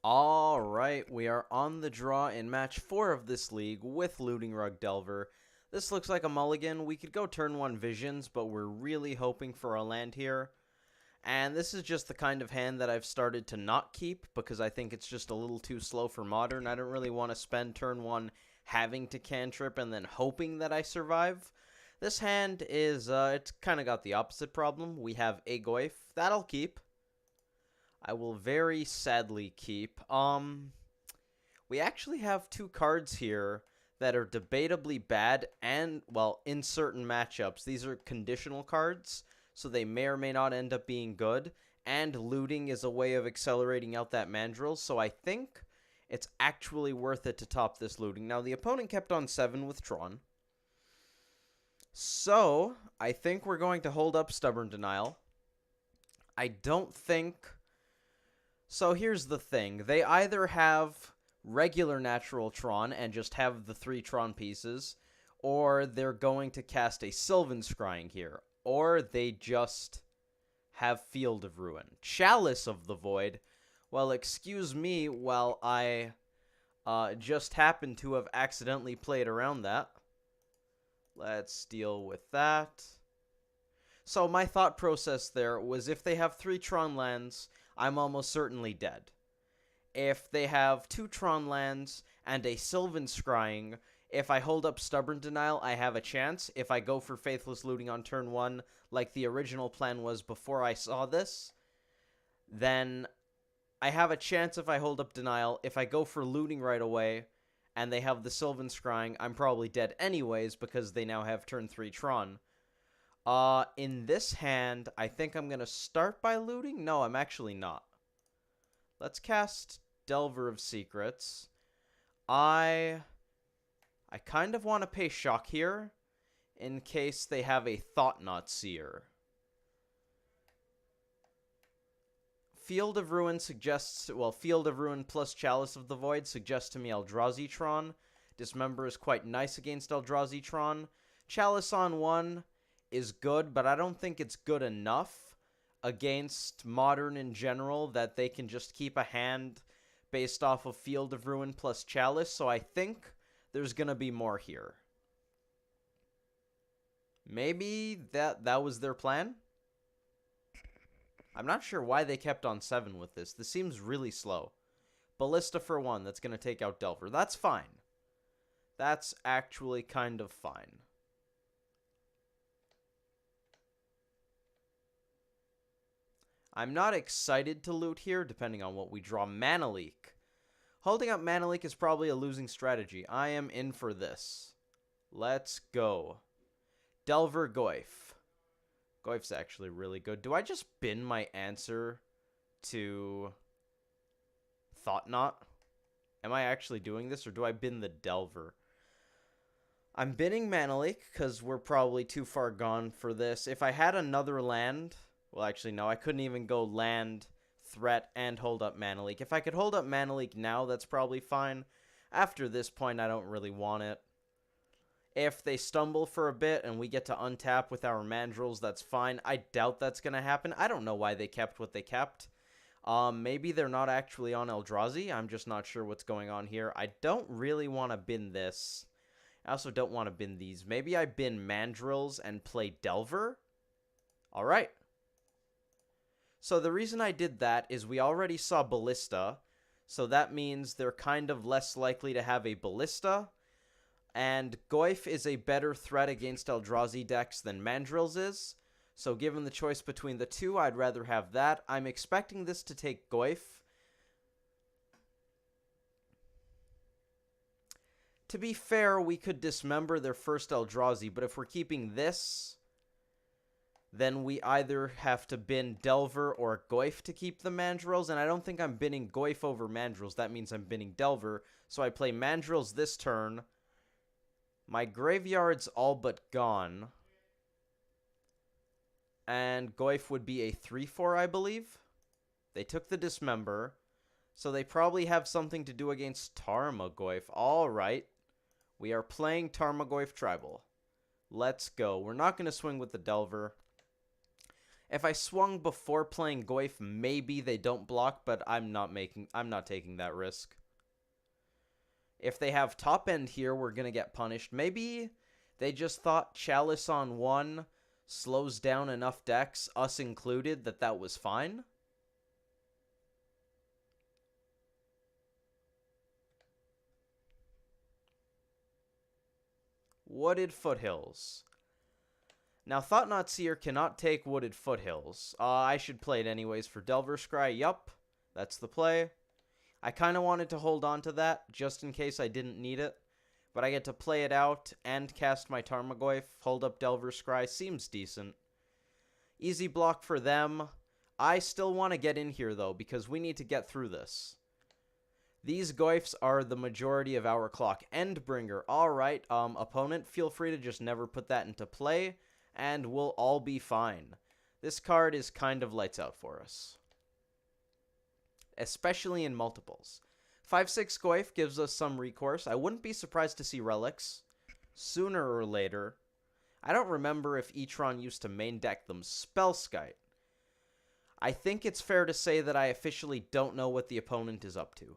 Alright, we are on the draw in match 4 of this league with Looting Rug Delver. This looks like a mulligan. We could go turn 1 visions, but we're really hoping for a land here. And this is just the kind of hand that I've started to not keep because I think it's just a little too slow for Modern. I don't really want to spend turn 1 having to cantrip and then hoping that I survive. This hand is, it's kind of got the opposite problem. We have a Goyf. That'll keep. I will very sadly keep. We actually have 2 cards here that are debatably bad and, well, in certain matchups. These are conditional cards, so they may or may not end up being good. And looting is a way of accelerating out that mandrill, so I think it's actually worth it to top this looting. Now, the opponent kept on 7 with Tron. So, I think we're going to hold up Stubborn Denial. I don't think... So here's the thing. They either have regular natural Tron and just have the 3 Tron pieces, or they're going to cast a Sylvan Scrying here, or they just have Field of Ruin. Chalice of the Void. Well, excuse me while I just happen to have accidentally played around that. Let's deal with that. So my thought process there was if they have 3 Tron lands, I'm almost certainly dead. If they have 2 Tron lands and a Sylvan Scrying, if I hold up Stubborn Denial, I have a chance. If I go for Faithless Looting on turn 1, like the original plan was before I saw this, then I have a chance if I hold up Denial. If I go for Looting right away, and they have the Sylvan Scrying, I'm probably dead anyways because they now have turn 3 Tron. In this hand, I think I'm going to start by looting. No, I'm actually not. Let's cast Delver of Secrets. I kind of want to pay Shock here in case they have a Thought-Knot Seer. Field of Ruin suggests, well, Field of Ruin plus Chalice of the Void suggests to me Eldrazi Tron. Dismember is quite nice against Eldrazi Tron. Chalice on 1 is good, but I don't think it's good enough against Modern in general that they can just keep a hand based off of Field of Ruin plus Chalice, so I think there's going to be more here. Maybe that was their plan? I'm not sure why they kept on 7 with this. This seems really slow. Ballista for 1, that's going to take out Delver. That's fine. That's actually kind of fine. I'm not excited to loot here, depending on what we draw. Mana Leak. Holding up Mana Leak is probably a losing strategy. I am in for this. Let's go. Delver Goyf. Goyf's actually really good. Do I just bin my answer to Thought-Knot? Am I actually doing this, or do I bin the Delver? I'm binning Mana Leak, because we're probably too far gone for this. If I had another land... Well, actually, no. I couldn't even go land, threat, and hold up Mana Leak. If I could hold up Mana Leak now, that's probably fine. After this point, I don't really want it. If they stumble for a bit and we get to untap with our mandrills, that's fine. I doubt that's going to happen. I don't know why they kept what they kept. Maybe they're not actually on Eldrazi. I'm just not sure what's going on here. I don't really want to bin this. I also don't want to bin these. Maybe I bin mandrills and play Delver? All right. So the reason I did that is we already saw Ballista, so that means they're kind of less likely to have a Ballista, and Goyf is a better threat against Eldrazi decks than Mandrills is, so given the choice between the two, I'd rather have that. I'm expecting this to take Goyf. To be fair, we could dismember their first Eldrazi, but if we're keeping this... then we either have to bin Delver or Goyf to keep the Mandrills, and I don't think I'm binning Goyf over Mandrills. That means I'm binning Delver, so I play Mandrills this turn. My graveyard's all but gone. And Goyf would be a 3/4, I believe. They took the Dismember, so they probably have something to do against Tarmogoyf. All right. We are playing Tarmogoyf Tribal. Let's go. We're not going to swing with the Delver. If I swung before playing Goyf, maybe they don't block, but I'm not taking that risk. If they have top end here, we're going to get punished. Maybe they just thought Chalice on 1 slows down enough decks, us included, that was fine. Wooded Foothills. Now, Thought-Knot Seer cannot take Wooded Foothills. I should play it anyways for Delver Scry. Yup, that's the play. I kind of wanted to hold on to that, just in case I didn't need it. But I get to play it out and cast my Tarmogoyf, hold up Delver Scry. Seems decent. Easy block for them. I still want to get in here, though, because we need to get through this. These Goyfs are the majority of our clock. Endbringer. Alright, opponent, feel free to just never put that into play, and we'll all be fine. This card is kind of lights out for us, especially in multiples. 5/6 Goyf gives us some recourse. I wouldn't be surprised to see relics sooner or later. I don't remember if E Tron used to main deck them. Spellskite. I think it's fair to say that I officially don't know what the opponent is up to.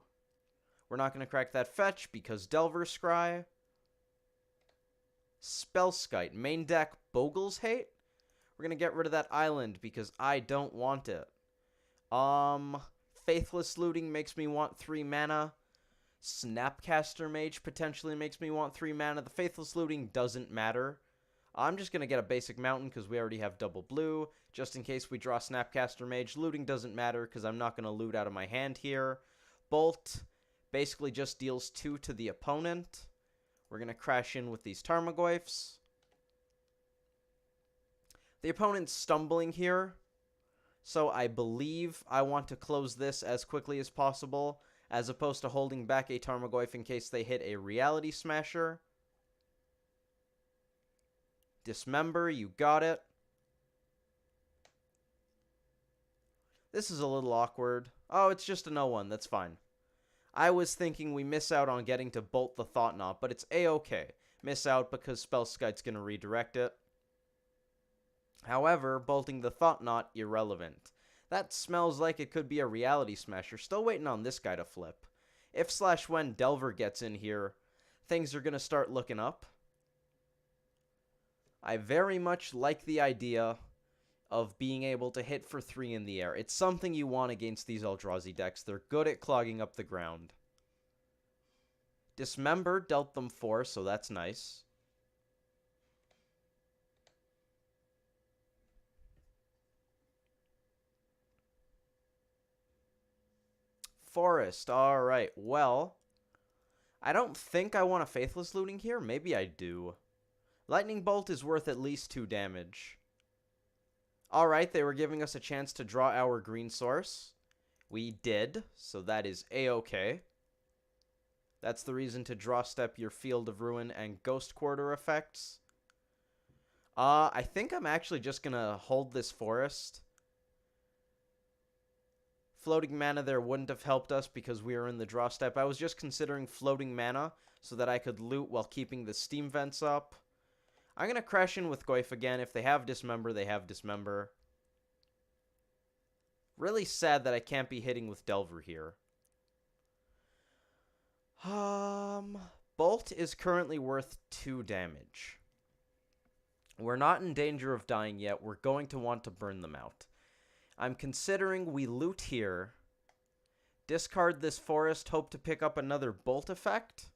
We're not going to crack that fetch because Delver Scry. Spellskite. Main deck Bogle's Hate. We're going to get rid of that island because I don't want it. Faithless Looting makes me want 3 mana. Snapcaster Mage potentially makes me want 3 mana. The Faithless Looting doesn't matter. I'm just going to get a basic mountain because we already have double blue. Just in case we draw Snapcaster Mage. Looting doesn't matter because I'm not going to loot out of my hand here. Bolt basically just deals 2 to the opponent. We're going to crash in with these Tarmogoyfs. The opponent's stumbling here, so I believe I want to close this as quickly as possible, as opposed to holding back a Tarmogoyf in case they hit a Reality Smasher. Dismember, you got it. This is a little awkward. Oh, it's just a no-1, that's fine. I was thinking we miss out on getting to bolt the Thought-Knot, but it's a-okay. Miss out because Spellskite's going to redirect it. However, bolting the Thought-Knot, irrelevant. That smells like it could be a Reality Smasher. Still waiting on this guy to flip. If/when Delver gets in here, things are going to start looking up. I very much like the idea of being able to hit for 3 in the air. It's something you want against these Eldrazi decks. They're good at clogging up the ground. Dismember dealt them 4, so that's nice. Forest. Alright, well, I don't think I want a Faithless Looting here. Maybe I do. Lightning Bolt is worth at least 2 damage. Alright, they were giving us a chance to draw our green source. We did, so that is a-okay. That's the reason to draw step your Field of Ruin and Ghost Quarter effects. I think I'm actually just gonna hold this forest. Floating mana there wouldn't have helped us because we were in the draw step. I was just considering floating mana so that I could loot while keeping the steam vents up. I'm going to crash in with Goyf again. If they have Dismember, they have Dismember. Really sad that I can't be hitting with Delver here. Bolt is currently worth 2 damage. We're not in danger of dying yet. We're going to want to burn them out. I'm considering we loot here, discard this forest, hope to pick up another Bolt effect.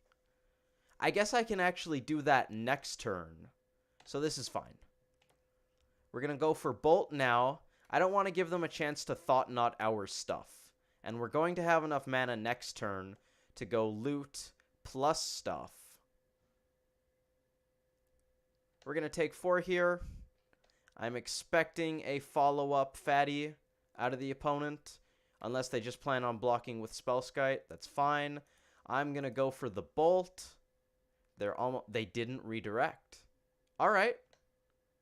I guess I can actually do that next turn. So this is fine. We're going to go for Bolt now. I don't want to give them a chance to Thought-Knot our stuff. And we're going to have enough mana next turn to go loot plus stuff. We're going to take 4 here. I'm expecting a follow-up fatty out of the opponent. Unless they just plan on blocking with Spellskite. That's fine. I'm going to go for the Bolt. They didn't redirect. Alright.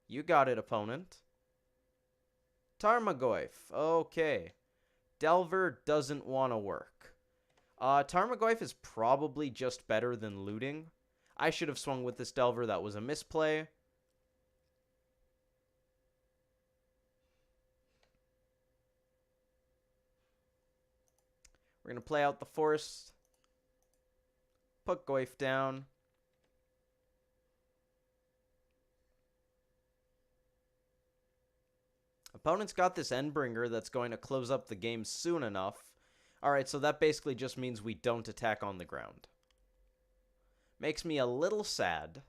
You got it, opponent. Tarmogoyf. Okay. Delver doesn't want to work. Tarmogoyf is probably just better than looting. I should have swung with this Delver. That was a misplay. We're going to play out the forest. Put Goyf down. Opponent's got this Endbringer that's going to close up the game soon enough. Alright, so that basically just means we don't attack on the ground. Makes me a little sad.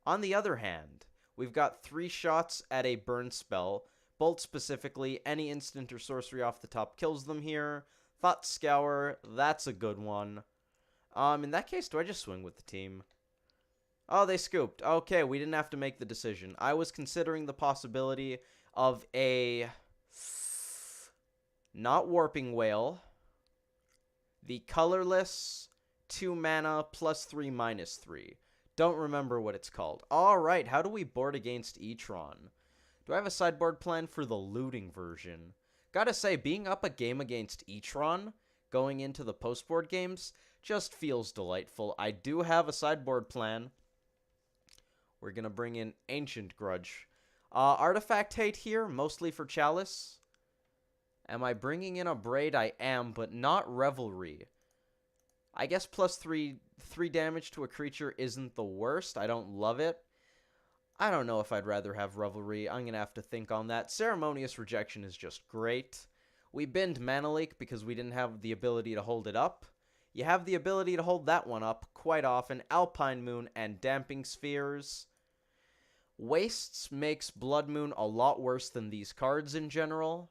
On the other hand, we've got 3 shots at a burn spell. Bolt specifically, any instant or sorcery off the top kills them here. Thought Scour, that's a good one. In that case, do I just swing with the team? Oh, they scooped. Okay, we didn't have to make the decision. I was considering the possibility of a not Warping Whale, the colorless 2 mana +3 -3. Don't remember what it's called. Alright, how do we board against E Tron? Do I have a sideboard plan for the looting version? Gotta say, being up a game against E Tron, going into the post-board games, just feels delightful. I do have a sideboard plan. We're gonna bring in Ancient Grudge. Artifact Hate here, mostly for Chalice. Am I bringing in a Braid? I am, but not Revelry. I guess +3 damage to a creature isn't the worst. I don't love it. I don't know if I'd rather have Revelry. I'm going to have to think on that. Ceremonious Rejection is just great. We binned Mana Leak because we didn't have the ability to hold it up. You have the ability to hold that one up quite often. Alpine Moon and Damping Spheres. Wastes makes Blood Moon a lot worse than these cards in general.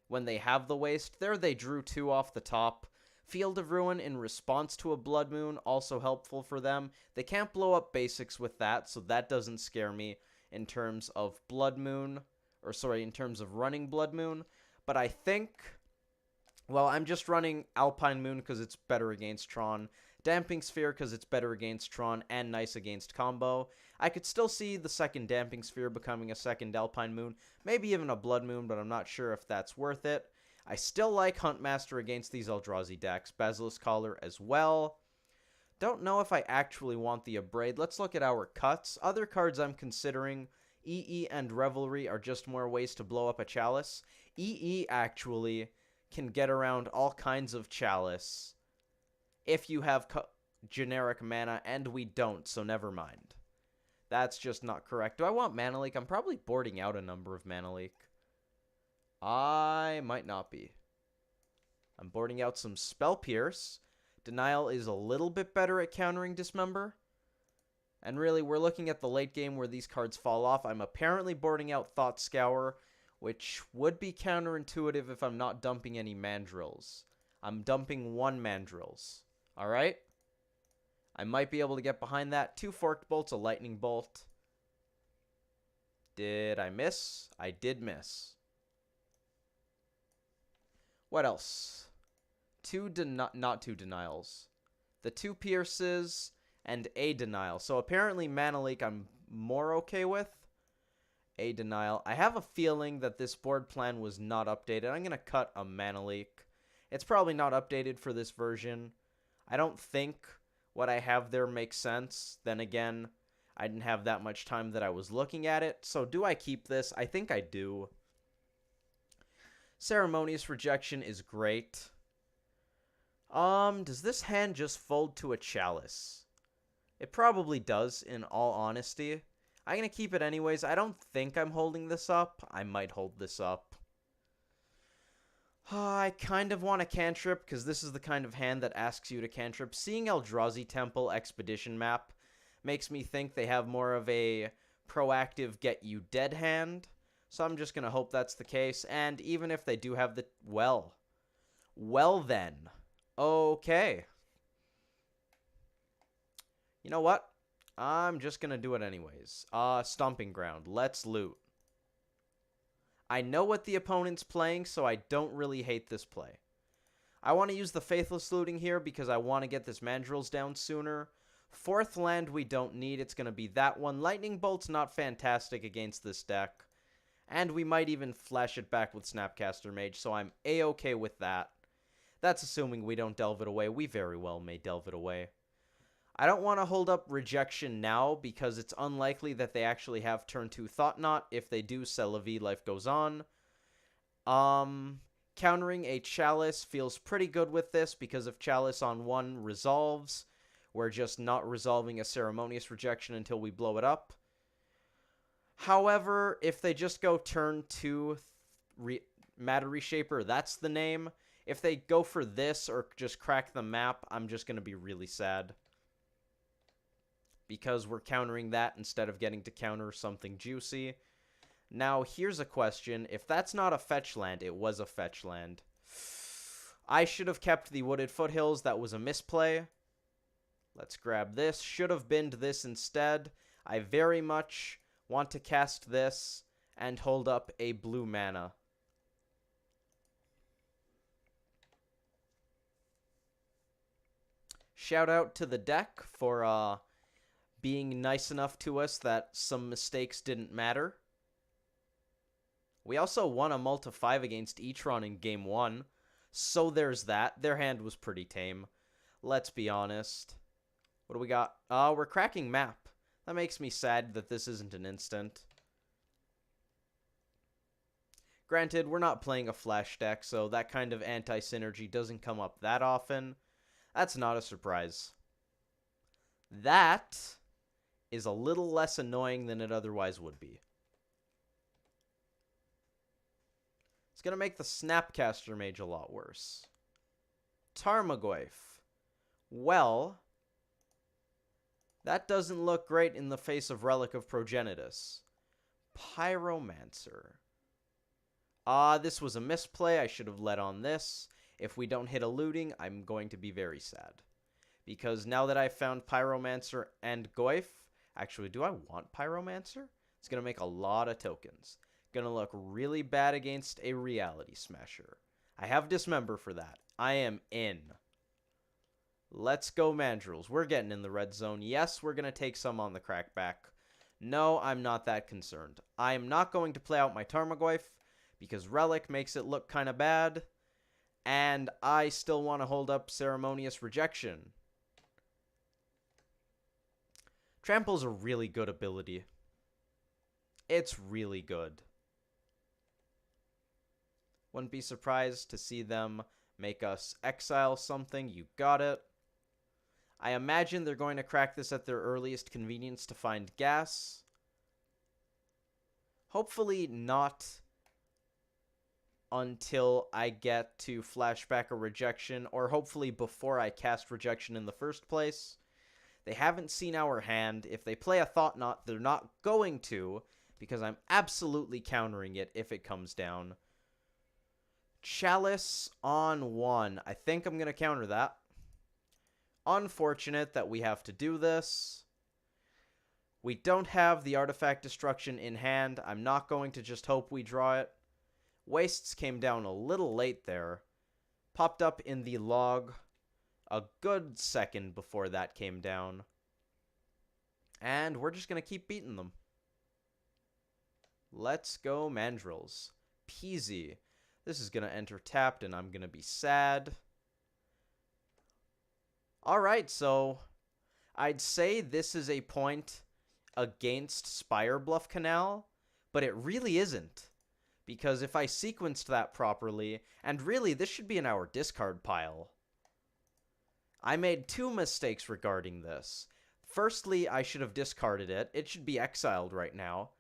When they have the Waste, there they drew 2 off the top. Field of Ruin in response to a Blood Moon, also helpful for them. They can't blow up basics with that, so that doesn't scare me in terms of Blood Moon. Or sorry, in terms of running Blood Moon. But I think, well, I'm just running Alpine Moon because it's better against Tron. Damping Sphere because it's better against Tron and nice against combo. I could still see the second Damping Sphere becoming a second Alpine Moon. Maybe even a Blood Moon, but I'm not sure if that's worth it. I still like Huntmaster against these Eldrazi decks. Basilisk Collar as well. Don't know if I actually want the Abrade. Let's look at our cuts. Other cards I'm considering, EE and Revelry, are just more ways to blow up a Chalice. EE actually can get around all kinds of Chalice if you have generic mana, and we don't, so never mind. That's just not correct. Do I want Mana Leak? I'm probably boarding out a number of Mana Leak. I might not be. I'm boarding out some Spell Pierce. Denial is a little bit better at countering Dismember. And really, we're looking at the late game where these cards fall off. I'm apparently boarding out Thought Scour, which would be counterintuitive if I'm not dumping any Mandrills. I'm dumping 1 Mandrills. Alright? I might be able to get behind that. 2 Forked Bolts, a Lightning Bolt. Did I miss? I did miss. What else? Not 2 Denials. The 2 Pierces and a Denial. So apparently Mana Leak I'm more okay with. A Denial. I have a feeling that this board plan was not updated. I'm going to cut a Mana Leak. It's probably not updated for this version. I don't think what I have there makes sense. Then again, I didn't have that much time that I was looking at it. So do I keep this? I think I do. Ceremonious Rejection is great. Does this hand just fold to a Chalice? It probably does, in all honesty. I'm going to keep it anyways. I don't think I'm holding this up. I might hold this up. I kind of want a cantrip, because this is the kind of hand that asks you to cantrip. Seeing Eldrazi Temple Expedition map makes me think they have more of a proactive get-you-dead hand. So I'm just going to hope that's the case. And even if they do have the... Well then. Okay. You know what? I'm just going to do it anyways. Stomping Ground. Let's loot. I know what the opponent's playing, so I don't really hate this play. I want to use the Faithless looting here because I want to get this Mandrills down sooner. 4th land we don't need. It's going to be that one. Lightning Bolt's not fantastic against this deck. And we might even flash it back with Snapcaster Mage, so I'm A-okay with that. That's assuming we don't delve it away. We very well may delve it away. I don't want to hold up Rejection now because it's unlikely that they actually have turn 2 Thought Knot. If they do, C'est la vie, life goes on. Countering a Chalice feels pretty good with this, because if Chalice on 1 resolves, we're just not resolving a Ceremonious Rejection until we blow it up. However, if they just go turn 2 Matter Reshaper, that's the name. If they go for this or just crack the map, I'm just going to be really sad. Because we're countering that instead of getting to counter something juicy. Now, here's a question. If that's not a fetch land, it was a fetch land. I should have kept the Wooded Foothills. That was a misplay. Let's grab this. Should have binned this instead. I very much want to cast this and hold up a blue mana. Shout out to the deck for being nice enough to us that some mistakes didn't matter. We also won a multi 5 against E Tron in game 1, so there's that. Their hand was pretty tame. Let's be honest. What do we got? We're cracking map. That makes me sad that this isn't an instant. Granted, we're not playing a flash deck, so that kind of anti-synergy doesn't come up that often. That's not a surprise. That is a little less annoying than it otherwise would be. It's going to make the Snapcaster Mage a lot worse. Tarmogoyf. Well, that doesn't look great in the face of Relic of Progenitus. Pyromancer. This was a misplay. I should have led on this. If we don't hit a looting, I'm going to be very sad. Because now that I've found Pyromancer and Goyf... Actually, do I want Pyromancer? It's going to make a lot of tokens. Going to look really bad against a Reality Smasher. I have Dismember for that. I am in. Let's go, Mandrills. We're getting in the red zone. Yes, we're going to take some on the crackback. No, I'm not that concerned. I am not going to play out my Tarmogoyf because Relic makes it look kind of bad. And I still want to hold up Ceremonious Rejection. Trample's a really good ability. It's really good. Wouldn't be surprised to see them make us exile something. You got it. I imagine they're going to crack this at their earliest convenience to find gas. Hopefully not until I get to flashback a rejection, or hopefully before I cast rejection in the first place. They haven't seen our hand. If they play a Thought Knot, they're not going to, because I'm absolutely countering it if it comes down. Chalice on 1. I think I'm going to counter that. Unfortunate that we have to do this. We don't have the Artifact Destruction in hand. I'm not going to just hope we draw it. Wastes came down a little late there. Popped up in the log a good second before that came down. And we're just going to keep beating them. Let's go, Mandrills. Peasy. This is going to enter tapped, and I'm going to be sad. Alright, so I'd say this is a point against Spire Bluff Canal, but it really isn't. Because if I sequenced that properly, and really this should be in our discard pile. I made 2 mistakes regarding this. Firstly, I should have discarded it. It should be exiled right now.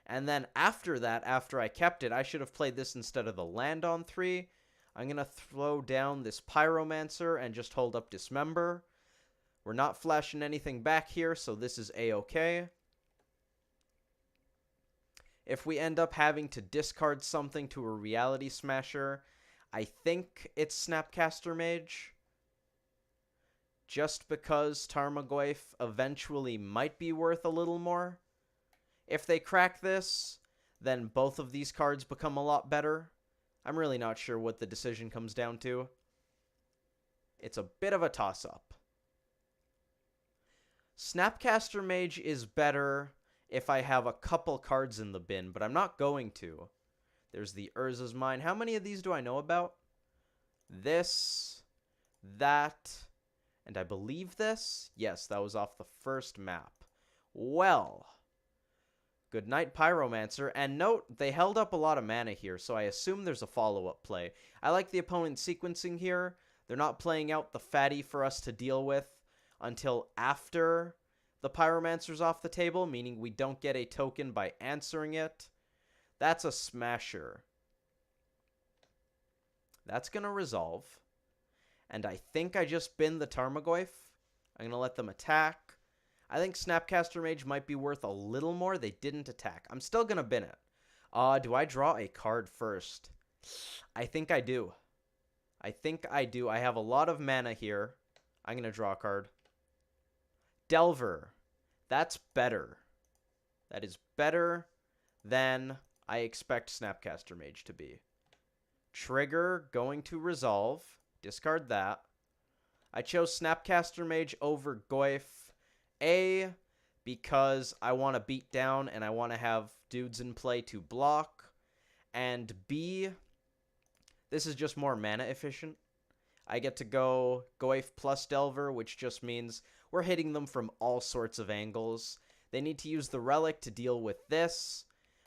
And then after that, after I kept it, I should have played this instead of the land on 3. I'm going to throw down this Pyromancer and just hold up Dismember. We're not flashing anything back here, so this is A-okay. If we end up having to discard something to a Reality Smasher, I think it's Snapcaster Mage. Just because Tarmogoyf eventually might be worth a little more. If they crack this, then both of these cards become a lot better. I'm really not sure what the decision comes down to. It's a bit of a toss-up. Snapcaster Mage is better if I have a couple cards in the bin, but I'm not going to. There's the Urza's Mine. How many of these do I know about? This, that, and I believe this? Yes, that was off the first map. Well, Good night, Pyromancer. And note, they held up a lot of mana here, so I assume there's a follow-up play. I like the opponent sequencing here. They're not playing out the fatty for us to deal with until after the Pyromancer's off the table, meaning we don't get a token by answering it. That's a smasher. That's going to resolve. And I think I just bin the Tarmogoyf. I'm going to let them attack. I think Snapcaster Mage might be worth a little more. They didn't attack. I'm still going to bin it. Do I draw a card first? I think I do. I have a lot of mana here. I'm going to draw a card. Delver. That's better. That is better than I expect Snapcaster Mage to be. Trigger, going to resolve. Discard that. I chose Snapcaster Mage over Goyf. A, because I want to beat down and I want to have dudes in play to block. And B, this is just more mana efficient. I get to go Goyf plus Delver, which just means we're hitting them from all sorts of angles. They need to use the Relic to deal with this.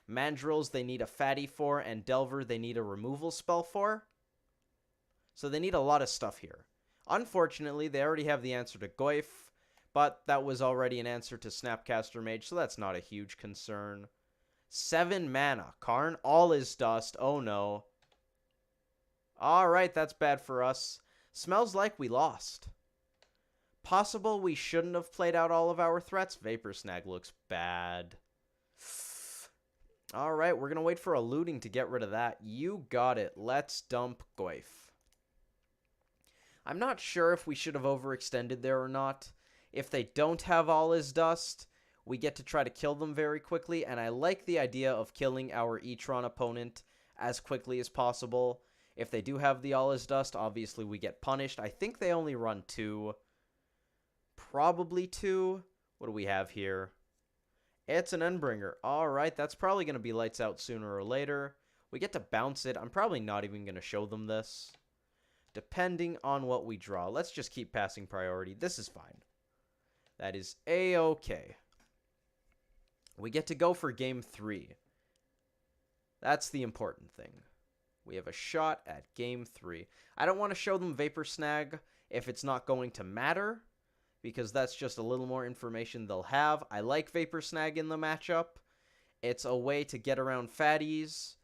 Mandrills they need a fatty for, and Delver they need a removal spell for. So they need a lot of stuff here. Unfortunately, they already have the answer to Goyf, but that was already an answer to Snapcaster Mage, so that's not a huge concern. 7 mana. Karn, all is dust. Oh no. Alright, that's bad for us. Smells like we lost. Possible we shouldn't have played out all of our threats. Vapor Snag looks bad. Alright, we're going to wait for a looting to get rid of that. You got it. Let's dump Goyf. I'm not sure if we should have overextended there or not. If they don't have all is dust, we get to try to kill them very quickly, and I like the idea of killing our E Tron opponent as quickly as possible. If they do have the all is dust, obviously we get punished. I think they only run 2. Probably 2. What do we have here? It's an Endbringer. Alright, that's probably going to be lights out sooner or later. We get to bounce it. I'm probably not even going to show them this. Depending on what we draw. Let's just keep passing priority. This is fine. That is A-okay. We get to go for game 3. That's the important thing. We have a shot at game 3. I don't want to show them Vapor Snag if it's not going to matter, because that's just a little more information they'll have. I like Vapor Snag in the matchup. It's a way to get around fatties,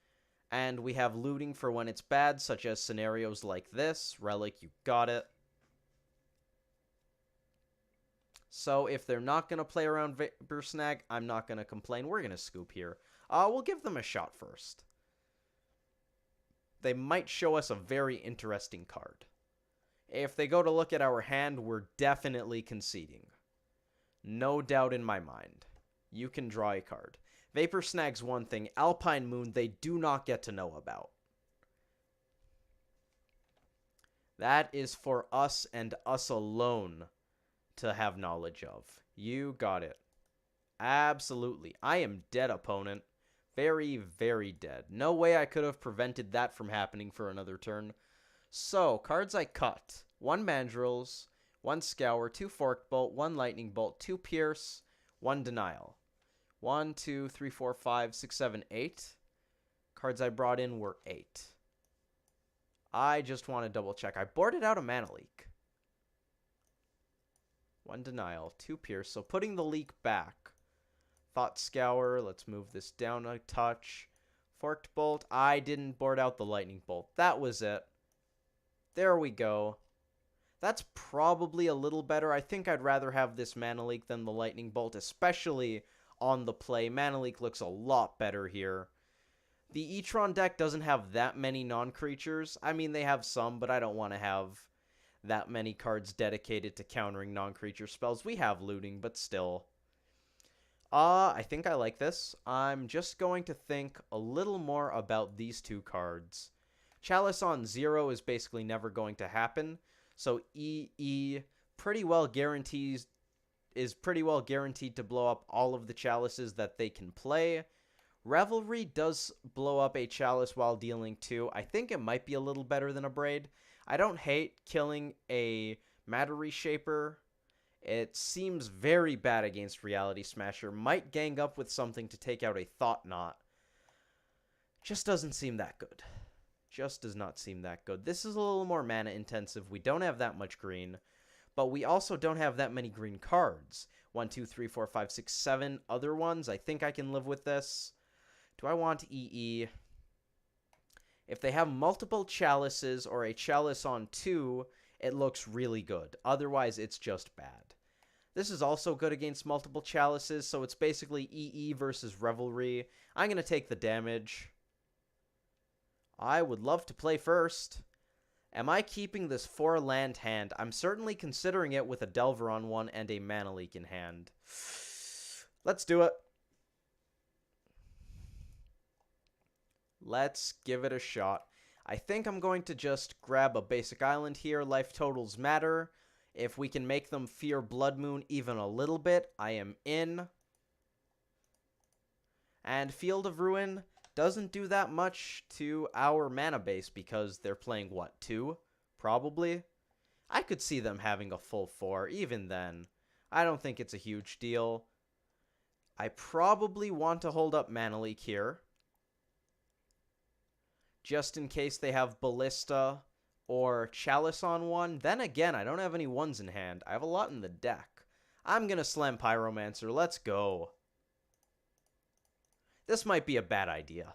and we have looting for when it's bad, such as scenarios like this. Relic, you got it. So if they're not going to play around Vapor Snag, I'm not going to complain. We're going to scoop here. We'll give them a shot first. They might show us a very interesting card. If they go to look at our hand, we're definitely conceding. No doubt in my mind. You can draw a card. Vapor Snag's one thing. Alpine Moon, they do not get to know about. That is for us and us alone to have knowledge of. You got it. Absolutely. I am dead, opponent. Very, very dead. No way I could have prevented that from happening for another turn. So, cards I cut. 1 Mandrills, 1 Scour, 2 Forked Bolt, 1 Lightning Bolt, 2 Pierce, 1 Denial. 1, 2, 3, 4, 5, 6, 7, 8. Cards I brought in were 8. I just want to double check. I boarded out a Mana Leak. 1 Denial, 2 Pierce. So putting the leak back. Thought Scour. Let's move this down a touch. Forked Bolt. I didn't board out the Lightning Bolt. That was it. There we go. That's probably a little better. I think I'd rather have this Mana Leak than the Lightning Bolt, especially on the play. Mana Leak looks a lot better here. The E Tron deck doesn't have that many non-creatures. I mean, they have some, but I don't want to have that many cards dedicated to countering non-creature spells. We have looting, but still. I think I like this. I'm just going to think a little more about these 2 cards. Chalice on 0 is basically never going to happen, so EE pretty well guaranteed to blow up all of the chalices that they can play. Revelry does blow up a chalice while dealing 2. I think it might be a little better than a Braid. I don't hate killing a Matter Reshaper It seems very bad against Reality Smasher. Might gang up with something to take out a Thought Knot. Just doesn't seem that good. Just does not seem that good. This is a little more mana intensive. We don't have that much green, but we also don't have that many green cards. 1, 2, 3, 4, 5, 6, 7 other ones. I think I can live with this. Do I want EE? If they have multiple chalices or a chalice on 2, it looks really good. Otherwise, it's just bad. This is also good against multiple chalices, so it's basically EE versus Revelry. I'm going to take the damage. I would love to play first. Am I keeping this 4-land hand? I'm certainly considering it with a Delver on one and a Mana Leak in hand. Let's do it. Let's give it a shot. I think I'm going to just grab a basic island here. Life totals matter. If we can make them fear Blood Moon even a little bit, I am in. And Field of Ruin doesn't do that much to our mana base because they're playing, what, 2? Probably. I could see them having a full 4, even then. I don't think it's a huge deal. I probably want to hold up Mana Leak here, just in case they have Ballista or Chalice on one. Then again, I don't have any ones in hand. I have a lot in the deck. I'm going to slam Pyromancer. Let's go. This might be a bad idea.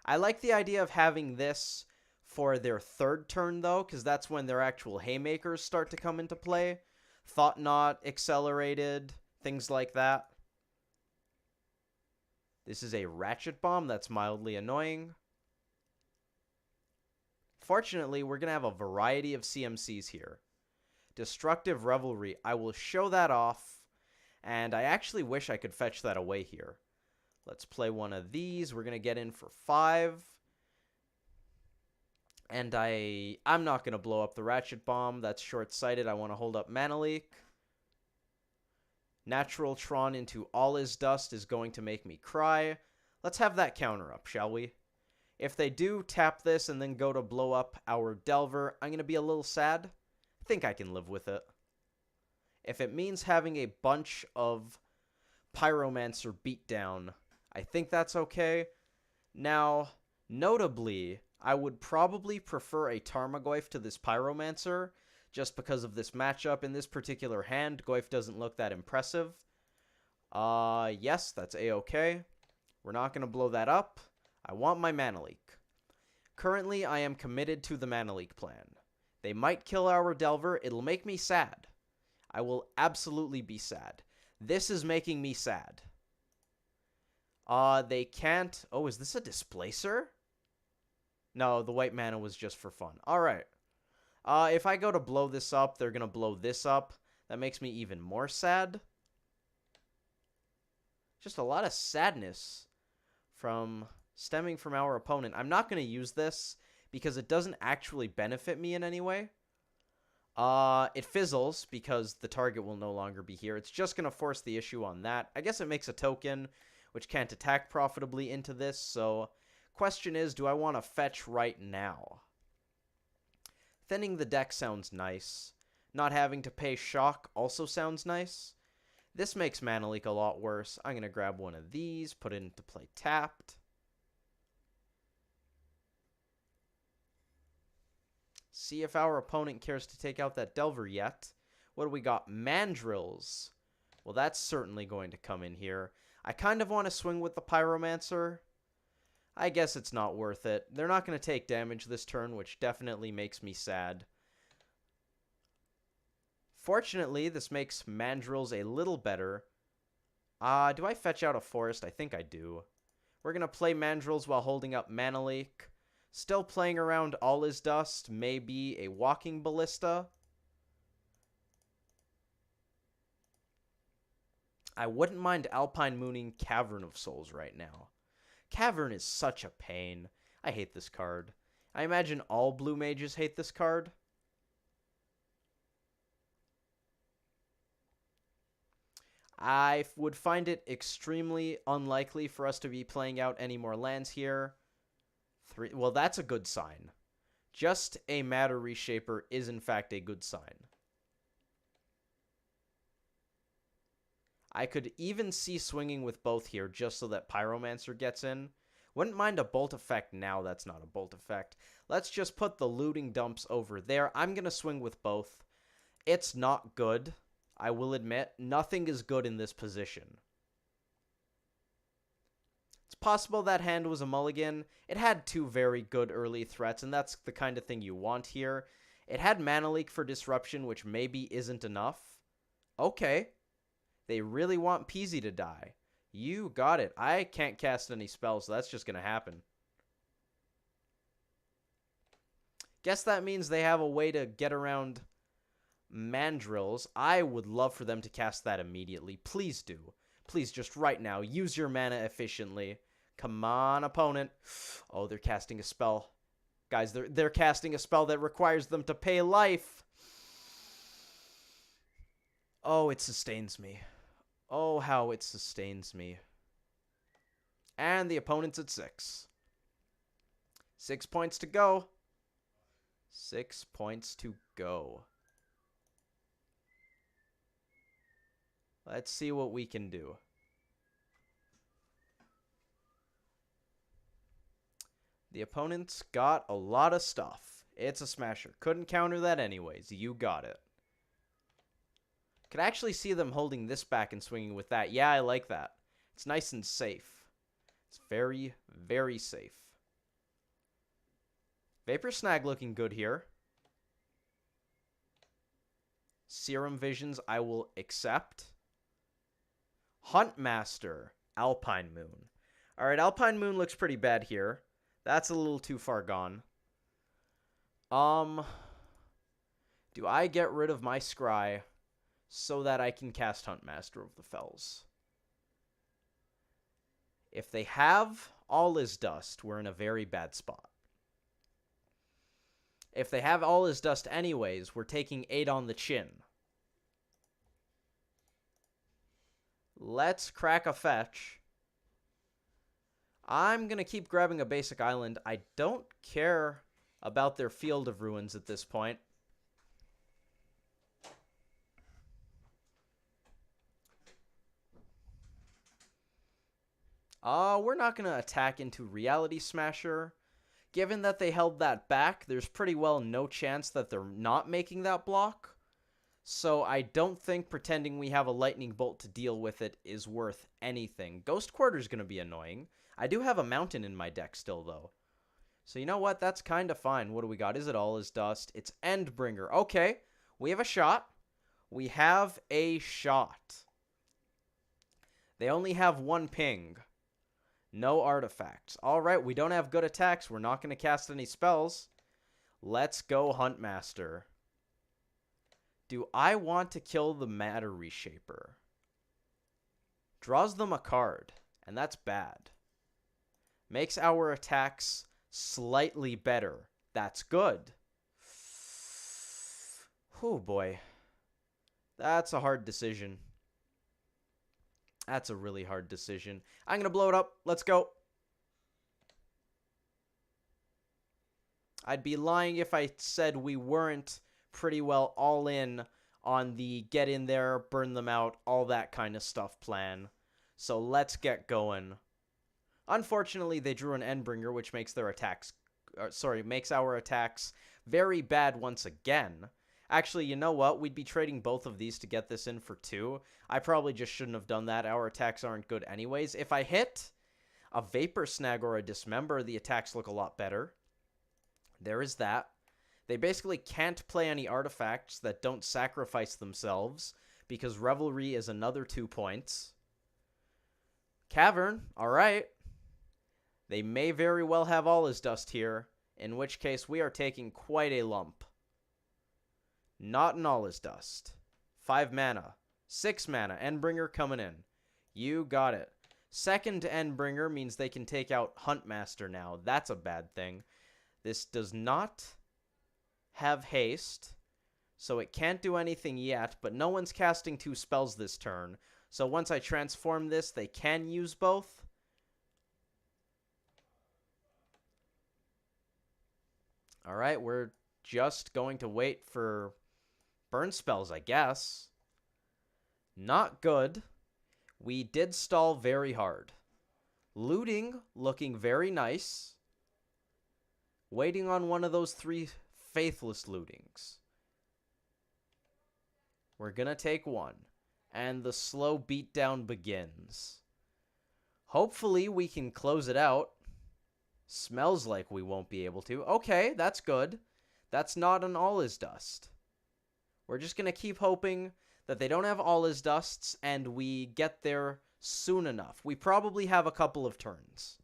I like the idea of having this for their third turn, though, because that's when their actual Haymakers start to come into play. Thought Knot, Accelerated, things like that. This is a Ratchet Bomb. That's mildly annoying. Fortunately, we're going to have a variety of CMCs here. Destructive Revelry. I will show that off, and I actually wish I could fetch that away here. Let's play one of these. We're going to get in for 5. And I'm not going to blow up the Ratchet Bomb. That's short-sighted. I want to hold up Mana Leak. Natural Tron into All Is Dust is going to make me cry. Let's have that counter up, shall we? If they do tap this and then go to blow up our Delver, I'm going to be a little sad. I think I can live with it. If it means having a bunch of Pyromancer beatdown, I think that's okay. Now, notably, I would probably prefer a Tarmogoyf to this Pyromancer, just because of this matchup. In this particular hand, Goyf doesn't look that impressive. Yes, that's A-okay. We're not going to blow that up. I want my Mana Leak. Currently, I am committed to the Mana Leak plan. They might kill our Delver. It'll make me sad. I will absolutely be sad. This is making me sad. They can't... Oh, is this a Displacer? No, the white mana was just for fun. Alright. If I go to blow this up, they're going to blow this up. That makes me even more sad. Just a lot of sadness stemming from our opponent. I'm not going to use this because it doesn't actually benefit me in any way. It fizzles because the target will no longer be here. It's just going to force the issue on that. I guess it makes a token which can't attack profitably into this. So, question is, do I want to fetch right now? Thinning the deck sounds nice. Not having to pay shock also sounds nice. This makes Mana Leak a lot worse. I'm going to grab one of these, put it into play tapped. See if our opponent cares to take out that Delver yet. What do we got? Mandrills. Well, that's certainly going to come in here. I kind of want to swing with the Pyromancer. I guess it's not worth it. They're not going to take damage this turn, which definitely makes me sad. Fortunately, this makes Mandrills a little better. Do I fetch out a Forest? I think I do. We're going to play Mandrills while holding up Mana Leak. Still playing around All Is Dust, maybe a Walking Ballista. I wouldn't mind Alpine Mooning Cavern of Souls right now. Cavern is such a pain. I hate this card. I imagine all blue mages hate this card. I would find it extremely unlikely for us to be playing out any more lands here. Well, that's a good sign. Just a Matter Reshaper is in fact a good sign. I could even see swinging with both here just so that Pyromancer gets in. Wouldn't mind a bolt effect now. That's not a bolt effect. Let's just put the looting dumps over there. I'm going to swing with both. It's not good, I will admit. Nothing is good in this position. It's possible that hand was a mulligan. It had two very good early threats, and that's the kind of thing you want here. It had Mana Leak for Disruption, which maybe isn't enough. Okay. They really want Peasy to die. You got it. I can't cast any spells, so that's just going to happen. Guess that means they have a way to get around Mandrills. I would love for them to cast that immediately. Please do. Please, just right now, use your mana efficiently. Come on, opponent. Oh, they're casting a spell. Guys, they're casting a spell that requires them to pay life. Oh, it sustains me. Oh, how it sustains me. And the opponent's at 6. 6 points to go. 6 points to go. Let's see what we can do. The opponent's got a lot of stuff. It's a smasher. Couldn't counter that anyways. You got it. Could actually see them holding this back and swinging with that. Yeah, I like that. It's nice and safe. It's very, very safe. Vapor Snag looking good here. Serum Visions I will accept. Huntmaster, Alpine Moon. Alright, Alpine Moon looks pretty bad here. That's a little too far gone. Do I get rid of my Scry so that I can cast Huntmaster of the Fells? If they have All Is Dust, we're in a very bad spot. If they have All Is Dust anyways, we're taking 8 on the chin. Let's crack a fetch. I'm going to keep grabbing a basic island. I don't care about their Field of Ruins at this point. We're not going to attack into Reality Smasher. Given that they held that back, there's pretty well no chance that they're not making that block. So I don't think pretending we have a Lightning Bolt to deal with it is worth anything. Ghost Quarter's going to be annoying. I do have a Mountain in my deck still, though. So you know what? That's kind of fine. What do we got? Is it All Is Dust? It's Endbringer. Okay, we have a shot. We have a shot. They only have 1 ping. No artifacts. All right, we don't have good attacks. We're not going to cast any spells. Let's go Huntmaster. Do I want to kill the Matter Reshaper? Draws them a card, and that's bad. Makes our attacks slightly better. That's good. Oh boy. That's a hard decision. That's a really hard decision. I'm going to blow it up. Let's go. I'd be lying if I said we weren't pretty well all in on the get in there, burn them out, all that kind of stuff plan. So let's get going. Unfortunately, they drew an Endbringer, which makes their attacks, makes our attacks very bad once again. Actually, you know what? We'd be trading both of these to get this in for 2. I probably just shouldn't have done that. Our attacks aren't good anyways. If I hit a Vapor Snag or a Dismember, the attacks look a lot better. There is that. They basically can't play any artifacts that don't sacrifice themselves, because Revelry is another 2 points. Cavern, alright. They may very well have All Is Dust here, in which case we are taking quite a lump. Not an All Is Dust. 5 mana. 6 mana. Endbringer coming in. You got it. Second Endbringer means they can take out Huntmaster now. That's a bad thing. This does not have haste, so it can't do anything yet, but no one's casting 2 spells this turn. So once I transform this, they can use both. Alright, we're just going to wait for burn spells, I guess. Not good. We did stall very hard. Looting, looking very nice. Waiting on one of those 3 faithless lootings. We're gonna take one. And the slow beatdown begins. Hopefully we can close it out. Smells like we won't be able to. Okay, that's good. That's not an all is dust. We're just gonna keep hoping that they don't have all is dusts and we get there soon enough. We probably have a couple of turns.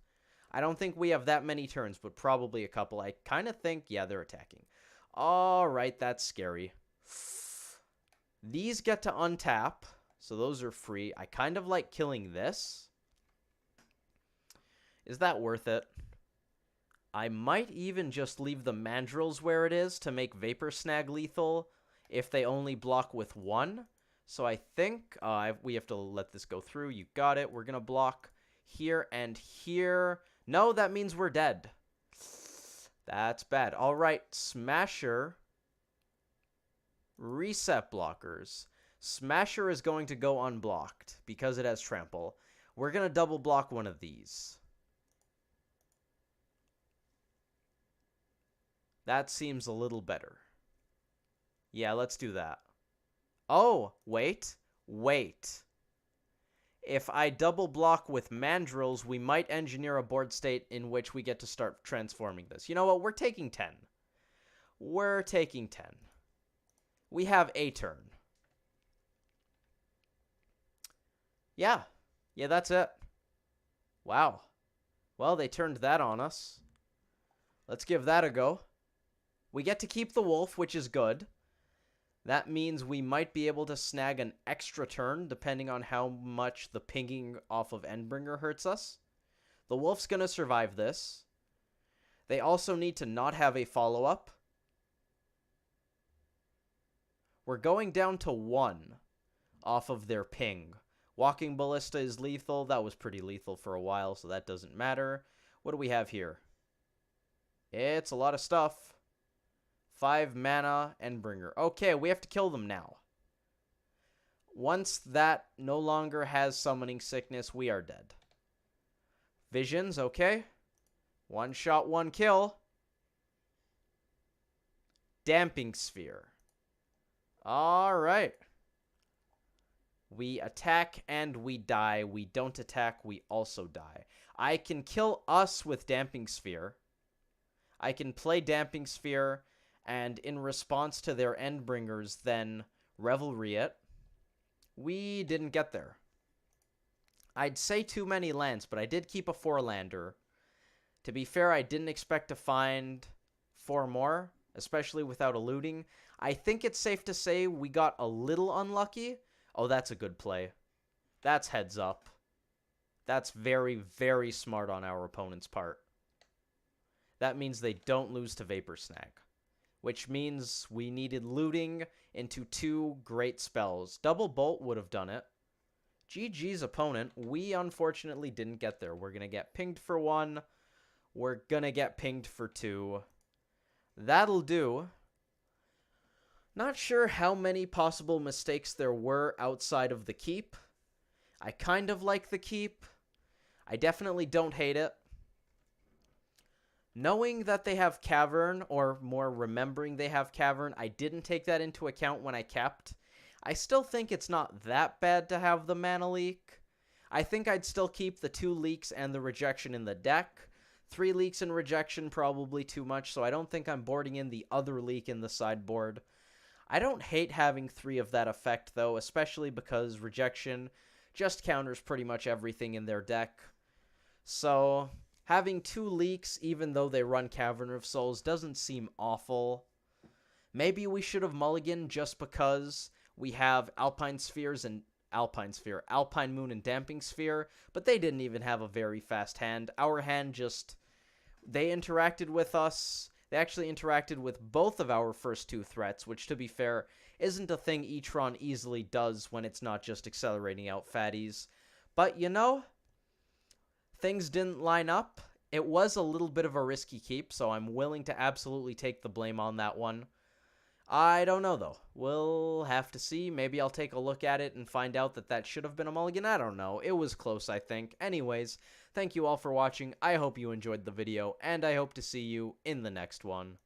I don't think we have that many turns, but probably a couple. I kind of think, yeah, they're attacking. All right, that's scary. These get to untap, so those are free. I kind of like killing this. Is that worth it? I might even just leave the mandrills where it is to make Vapor Snag lethal if they only block with 1. So I think we have to let this go through. You got it. We're going to block here and here. No, that means we're dead. That's bad. All right, Smasher. Reset blockers. Smasher is going to go unblocked because it has trample. We're going to double block one of these. That seems a little better. Yeah, let's do that. Oh, wait. If I double block with mandrills, we might engineer a board state in which we get to start transforming this. You know what? We're taking 10. We're taking 10. We have a turn. Yeah, that's it. Wow. Well, they turned that on us. Let's give that a go. We get to keep the wolf, which is good. That means we might be able to snag an extra turn, depending on how much the pinging off of Endbringer hurts us. The wolf's going to survive this. They also need to not have a follow-up. We're going down to 1 off of their ping. Walking Ballista is lethal. That was pretty lethal for a while, so that doesn't matter. What do we have here? It's a lot of stuff. 5 mana, Endbringer. Okay, we have to kill them now. Once that no longer has Summoning Sickness, we are dead. Visions, okay. 1 shot, 1 kill. Damping Sphere. Alright. We attack and we die. We don't attack, we also die. I can kill us with Damping Sphere. I can play Damping Sphere, and in response to their Endbringers, then Revelry it. We didn't get there. I'd say too many lands, but I did keep a 4-lander. To be fair, I didn't expect to find 4 more, especially without a looting. I think it's safe to say we got a little unlucky. Oh, that's a good play. That's heads up. That's very, very smart on our opponent's part. That means they don't lose to Vapor Snag, which means we needed looting into 2 great spells. Double Bolt would have done it. GG's opponent. We unfortunately didn't get there. We're going to get pinged for 1. We're going to get pinged for 2. That'll do. Not sure how many possible mistakes there were outside of the keep. I kind of like the keep. I definitely don't hate it. Knowing that they have Cavern, or more remembering they have Cavern, I didn't take that into account when I kept. I still think it's not that bad to have the mana leak. I think I'd still keep the 2 leaks and the rejection in the deck. 3 leaks and rejection, probably too much, so I don't think I'm boarding in the other leak in the sideboard. I don't hate having 3 of that effect, though, especially because rejection just counters pretty much everything in their deck. So having 2 leaks, even though they run Cavern of Souls, doesn't seem awful. Maybe we should have mulliganed just because we have Alpine Moon and Damping Sphere, but they didn't even have a very fast hand. Our hand just, they interacted with us. They actually interacted with both of our first 2 threats, which, to be fair, isn't a thing E Tron easily does when it's not just accelerating out fatties. But, you know, things didn't line up. It was a little bit of a risky keep, so I'm willing to absolutely take the blame on that one. I don't know, though. We'll have to see. Maybe I'll take a look at it and find out that that should have been a mulligan. I don't know. It was close, I think. Anyways, thank you all for watching. I hope you enjoyed the video, and I hope to see you in the next one.